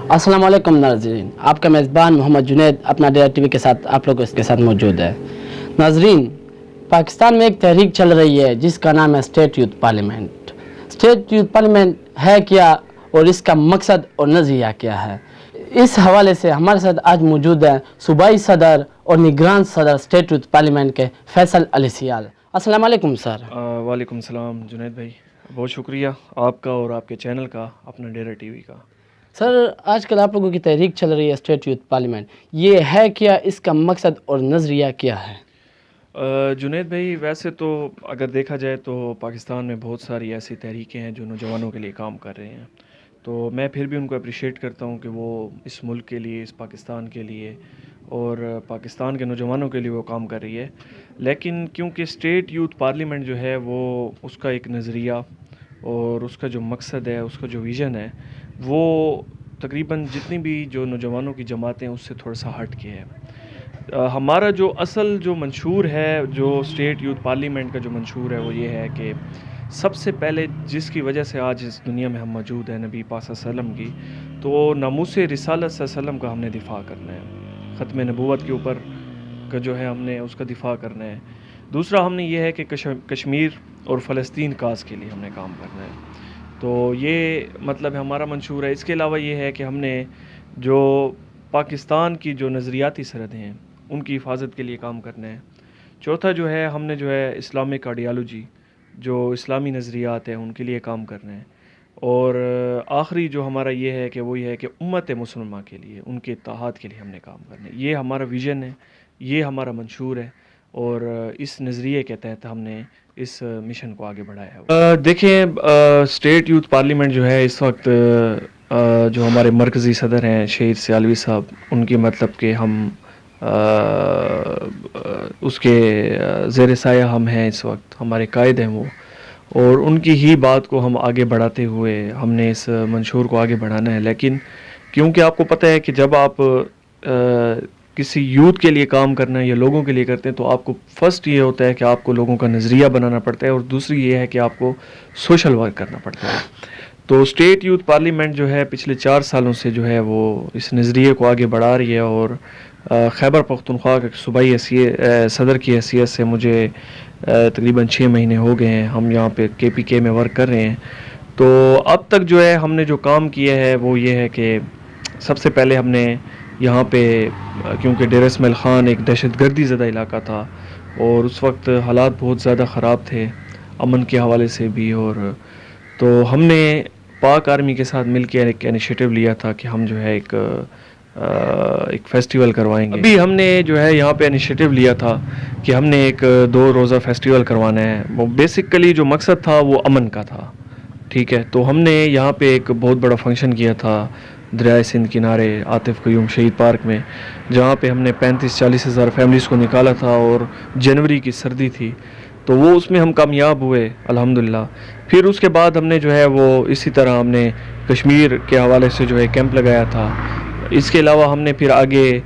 अस्सलाम वालेकुम नाज़रीन, आपका मेज़बान मोहम्मद जुनैद अपना डेरा टीवी के साथ आप लोगों के साथ मौजूद है। नाज़रीन, पाकिस्तान में एक तहरीक चल रही है जिसका नाम है state youth parliament. State youth parliament है क्या और इसका मकसद और नज़रिया क्या है, इस हवाले से हमारे साथ आज मौजूद हैं सूबाई सदर और निगरान सदर स्टेट यूथ पार्लियामेंट के फैसल अली सियाल। अस्सलाम वालेकुम सर। वालेकुम सलाम जुनैद भाई, बहुत शुक्रिया आपका और आपके चैनल का, अपना डेरा टीवी का। सर, आजकल आप लोगों की तहरीक चल रही है स्टेट यूथ पार्लियामेंट, ये है क्या, इसका मकसद और नज़रिया क्या है? जुनैद भाई, वैसे तो अगर देखा जाए तो पाकिस्तान में बहुत सारी ऐसी तहरीकें हैं जो नौजवानों के लिए काम कर रहे हैं, तो मैं फिर भी उनको अप्रिशिएट करता हूँ कि वो इस मुल्क के लिए, इस पाकिस्तान के लिए और पाकिस्तान के नौजवानों के लिए वो काम कर रही है। लेकिन क्योंकि स्टेट यूथ पार्लियामेंट जो है वो उसका एक नज़रिया और उसका जो मकसद है, उसका जो विज़न है, वो तकरीबन जितनी भी जो नौजवानों की जमातें हैं उससे थोड़ा सा हट के है। हमारा जो असल जो मंशूर है, जो स्टेट यूथ पार्लियामेंट का जो मंशूर है, वो ये है कि सबसे पहले जिसकी वजह से आज इस दुनिया में हम मौजूद हैं, नबी पाक सल्लल्लाहु अलैहि वसल्लम की, तो नामूस रिसालत सल्लल्लाहु अलैहि वसल्लम का हमने दिफ़ा करना है। ख़त्म नबूवत के ऊपर का जो है हमने उसका दिफ़ा करना है। दूसरा हमने ये है कि कश्मीर और फ़लस्तीन काज़ के लिए हमने काम करना है, तो ये मतलब हमारा मंशूर है। इसके अलावा ये है कि हमने जो पाकिस्तान की जो नज़रियाती सरहदें हैं उनकी हिफाजत के लिए काम करना है। चौथा जो है हमने जो है इस्लामिक आइडियालॉजी, जो इस्लामी नज़रियात हैं उनके लिए काम करना है। और आखिरी जो हमारा ये है कि वो ये है कि उम्मत मुसलमा के लिए, उनके इत्तेहाद के लिए हमने काम करना है। ये हमारा विज़न है, ये हमारा मंशूर है और इस नज़रिए के तहत हमने इस मिशन को आगे बढ़ाया है। देखें, स्टेट यूथ पार्लियामेंट जो है इस वक्त जो हमारे मरकज़ी सदर हैं शहीद सियालवी साहब, उनकी मतलब कि हम उसके ज़ेर साया हम हैं इस वक्त, हमारे कायद हैं वो, और उनकी ही बात को हम आगे बढ़ाते हुए हमने इस मंशूर को आगे बढ़ाना है। लेकिन क्योंकि आपको पता है कि जब आप किसी यूथ के लिए काम करना है या लोगों के लिए करते हैं, तो आपको फ़र्स्ट ये होता है कि आपको लोगों का नज़रिया बनाना पड़ता है और दूसरी ये है कि आपको सोशल वर्क करना पड़ता है। तो स्टेट यूथ पार्लियामेंट जो है पिछले 4 सालों से जो है वो इस नज़रिए को आगे बढ़ा रही है और खैबर पख्तूनख्वा के सूबाई सदर की हैसियत से मुझे तकरीबन 6 महीने हो गए हैं, हम यहाँ पे KPK में वर्क कर रहे हैं। तो अब तक जो है हमने जो काम किया है वो ये है कि सबसे पहले हमने यहाँ पे, क्योंकि डेरा इस्माइल ख़ान एक दहशतगर्दी ज़दा इलाका था और उस वक्त हालात बहुत ज़्यादा ख़राब थे अमन के हवाले से भी, और तो हमने पाक आर्मी के साथ मिलकर एक इनिशिएटिव लिया था कि हम जो है एक फेस्टिवल करवाएंगे। अभी हमने जो है यहाँ पे इनिशिएटिव लिया था कि हमने एक 2 रोज़ा फेस्टिवल करवाना है। वो बेसिकली जो मकसद था वो अमन का था, ठीक है। तो हमने यहाँ पे एक बहुत बड़ा फंक्शन किया था दरियाए सिंध किनारे आतिफ क़यूम शहीद पार्क में, जहाँ पे हमने 35-40 हज़ार फैमिलीज़ को निकाला था और जनवरी की सर्दी थी, तो वो उसमें हम कामयाब हुए अल्हम्दुलिल्लाह। फिर उसके बाद हमने जो है वो इसी तरह हमने कश्मीर के हवाले से जो है कैंप लगाया था। इसके अलावा हमने फिर आगे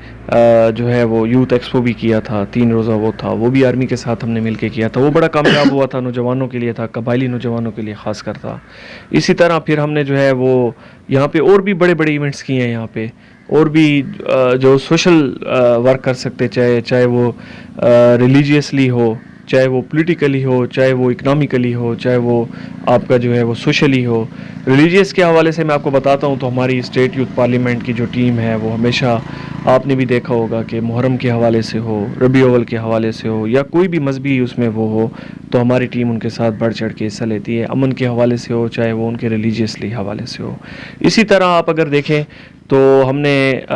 जो है वो यूथ एक्सपो भी किया था, 3 रोज़ा वो था, वो भी आर्मी के साथ हमने मिलके किया था। वो बड़ा कामयाब हुआ था, नौजवानों के लिए था, कबायली नौजवानों के लिए ख़ास कर था। इसी तरह फिर हमने जो है वो यहाँ पे और भी बड़े बड़े इवेंट्स किए हैं यहाँ पे, और भी जो सोशल वर्क कर सकते, चाहे वो रिलीजियसली हो, चाहे वो पॉलिटिकली हो, चाहे वो इकनॉमिकली हो, चाहे वो आपका जो है वो सोशली हो। रिलीजियस के हवाले से मैं आपको बताता हूँ तो हमारी स्टेट यूथ पार्लियामेंट की जो टीम है वो हमेशा, आपने भी देखा होगा कि मुहर्रम के हवाले से हो, रबी अव्वल के हवाले से हो, या कोई भी मजहबी उसमें वो हो, तो हमारी टीम उनके साथ बढ़ चढ़ के हिस्सा लेती है। अमन के हवाले से हो, चाहे वो उनके रिलीजियसली हवाले से हो। इसी तरह आप अगर देखें तो हमने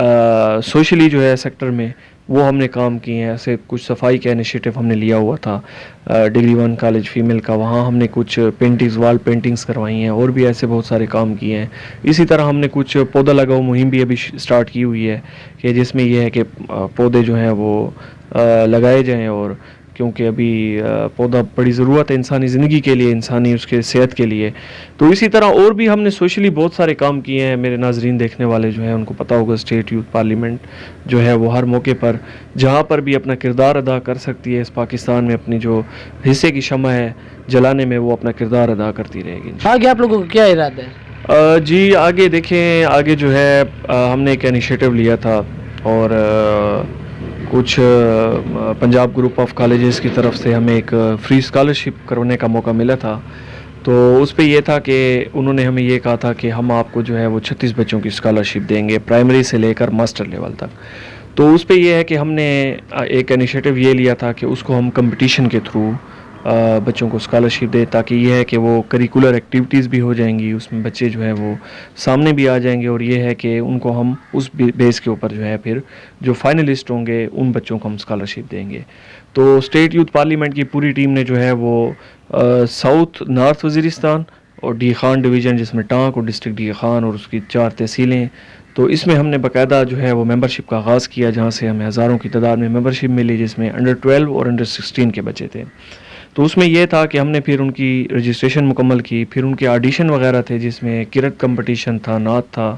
सोशली जो है सेक्टर में वो हमने काम किए हैं। ऐसे कुछ सफाई का इनिशिएटिव हमने लिया हुआ था डिग्री 1 कॉलेज फ़ीमेल का, वहाँ हमने कुछ पेंटिंग्स, वॉल पेंटिंग्स करवाई हैं, और भी ऐसे बहुत सारे काम किए हैं। इसी तरह हमने कुछ पौधा लगाओ मुहिम भी अभी स्टार्ट की हुई है कि जिसमें यह है कि पौधे जो हैं वो लगाए जाएँ, और क्योंकि अभी पौधा बड़ी ज़रूरत है इंसानी ज़िंदगी के लिए, इंसानी उसके सेहत के लिए। तो इसी तरह और भी हमने सोशली बहुत सारे काम किए हैं। मेरे नाजरीन देखने वाले जो हैं उनको पता होगा स्टेट यूथ पार्लियामेंट जो है वो हर मौके पर जहाँ पर भी अपना किरदार अदा कर सकती है, इस पाकिस्तान में अपनी जो हिस्से की शम्मा है जलाने में, वो अपना किरदार अदा करती रहेगी। आगे आप लोगों का क्या इरादा है? जी आगे देखें, आगे जो है हमने एक इनिशिएटिव लिया था और कुछ पंजाब ग्रुप ऑफ कॉलेजेस की तरफ से हमें एक फ्री स्कॉलरशिप करवाने का मौका मिला था। तो उस पे ये था कि उन्होंने हमें ये कहा था कि हम आपको जो है वो 36 बच्चों की स्कॉलरशिप देंगे, प्राइमरी से लेकर मास्टर लेवल तक। तो उस पे ये है कि हमने एक इनिशिएटिव ये लिया था कि उसको हम कंपटीशन के थ्रू बच्चों को स्कॉलरशिप दे, ताकि ये है कि वो करिकुलर एक्टिविटीज़ भी हो जाएंगी, उसमें बच्चे जो है वो सामने भी आ जाएंगे, और ये है कि उनको हम उस बेस के ऊपर जो है फिर जो फाइनलिस्ट होंगे उन बच्चों को हम स्कॉलरशिप देंगे। तो स्टेट यूथ पार्लियामेंट की पूरी टीम ने जो है वो साउथ नॉर्थ वज़ीरिस्तान और डी खान डिवीज़न, जिसमें टांक और डिस्ट्रिक्ट डी खान और उसकी 4 तहसीलें, तो इसमें हमने बाकायदा जो है वो मेंबरशिप का आगाज़ किया, जहाँ से हमें हज़ारों की तादाद में मेंबरशिप मिली, जिसमें अंडर 12 और अंडर 16 के बच्चे थे। तो उसमें यह था कि हमने फिर उनकी रजिस्ट्रेशन मुकम्मल की, फिर उनके ऑडिशन वगैरह थे, जिसमें किरत कंपटीशन था, नात था,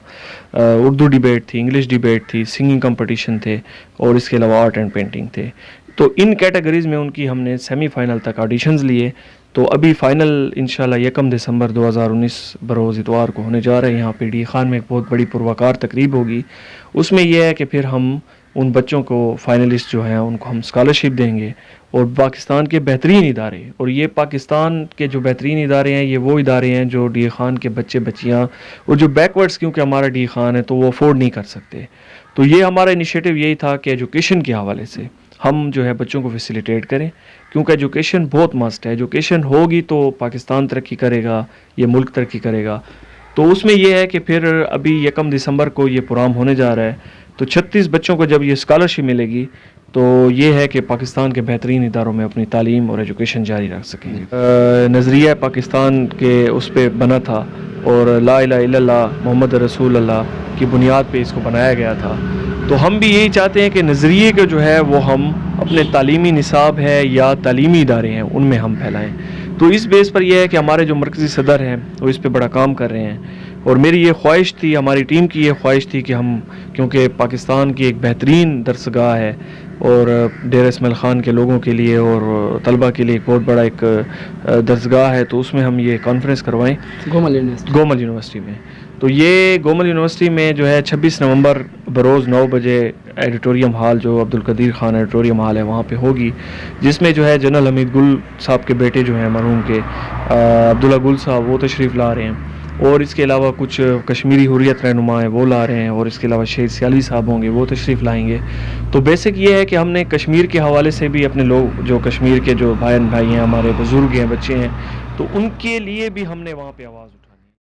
उर्दू डिबेट थी, इंग्लिश डिबेट थी, सिंगिंग कंपटीशन थे, और इसके अलावा आर्ट एंड पेंटिंग थे। तो इन कैटेगरीज़ में उनकी हमने सेमीफाइनल तक ऑडिशंस लिए। तो अभी फ़ाइनल इंशाल्लाह 1 दिसंबर 2019 बरोज़ इतवार को होने जा रहे हैं। यहाँ पे डी खान में एक बहुत बड़ी पुरवकार तकरीब होगी। उसमें यह है कि फिर हम उन बच्चों को फाइनलिस्ट जो हैं उनको हम स्कॉलरशिप देंगे, और पाकिस्तान के बेहतरीन इदारे, और ये पाकिस्तान के जो बेहतरीन इदारे हैं ये वो इदारे हैं जो डी खान के बच्चे बच्चियाँ और जो बैकवर्ड्स, क्योंकि हमारा डी खान है तो वो अफोर्ड नहीं कर सकते। तो ये हमारा इनिशिएटिव यही था कि एजुकेशन के हवाले से हम जो है बच्चों को फैसिलिटेट करें, क्योंकि एजुकेशन बहुत मस्ट है। एजुकेशन होगी तो पाकिस्तान तरक्की करेगा, ये मुल्क तरक्की करेगा। तो उसमें यह है कि फिर अभी 1 दिसंबर को ये प्रोग्राम होने जा रहा है, तो 36 बच्चों को जब ये स्कॉलरशिप मिलेगी तो ये है कि पाकिस्तान के बेहतरीन इदारों में अपनी तालीम और एजुकेशन जारी रख सकेंगे। नज़रिया पाकिस्तान के उस पर बना था, और ला इलाहा इल्लल्लाह मोहम्मद रसूल अल्लाह की बुनियाद पे इसको बनाया गया था। तो हम भी यही चाहते हैं कि नज़रिए के जो है वो हम अपने तालीमी निसाब है या तालीमी इदारे हैं उनमें हम फैलाएँ। तो इस बेस पर यह है कि हमारे जो मरकज़ी सदर हैं वो इस पर बड़ा काम कर रहे हैं, और मेरी ये ख्वाहिश थी, हमारी टीम की ये ख्वाहिश थी कि हम, क्योंकि पाकिस्तान की एक बेहतरीन दरसगाह है और डेरा इस्माइल ख़ान के लोगों के लिए और तलबा के लिए एक बहुत बड़ा एक दरसगाह है, तो उसमें हम ये कॉन्फ्रेंस करवाएं गोमल यूनिवर्सिटी में। तो ये गोमल यूनिवर्सिटी में जो है 26 नवंबर बरोज़ 9 बजे एडिटोरियम हॉल, जो अब्दुल कदीर खान एडिटोरियम हॉल है, वहाँ पे होगी, जिसमें जो है जनरल हमीद गुल साहब के बेटे जो हैं मरहूम के अब्दुल्ला गुल साहब, वो तशरीफ़ ला रहे हैं, और इसके अलावा कुछ कश्मीरी हुर्रियत रहनुमा हैं वो ला रहे हैं, और इसके अलावा शेख सियालवी साहब होंगे वो तशरीफ़ लाएंगे। तो बेसिक ये है कि हमने कश्मीर के हवाले से भी अपने लोग जो कश्मीर के जो भाई हैं, हमारे बुज़ुर्ग हैं, बच्चे हैं, तो उनके लिए भी हमने वहाँ पे आवाज़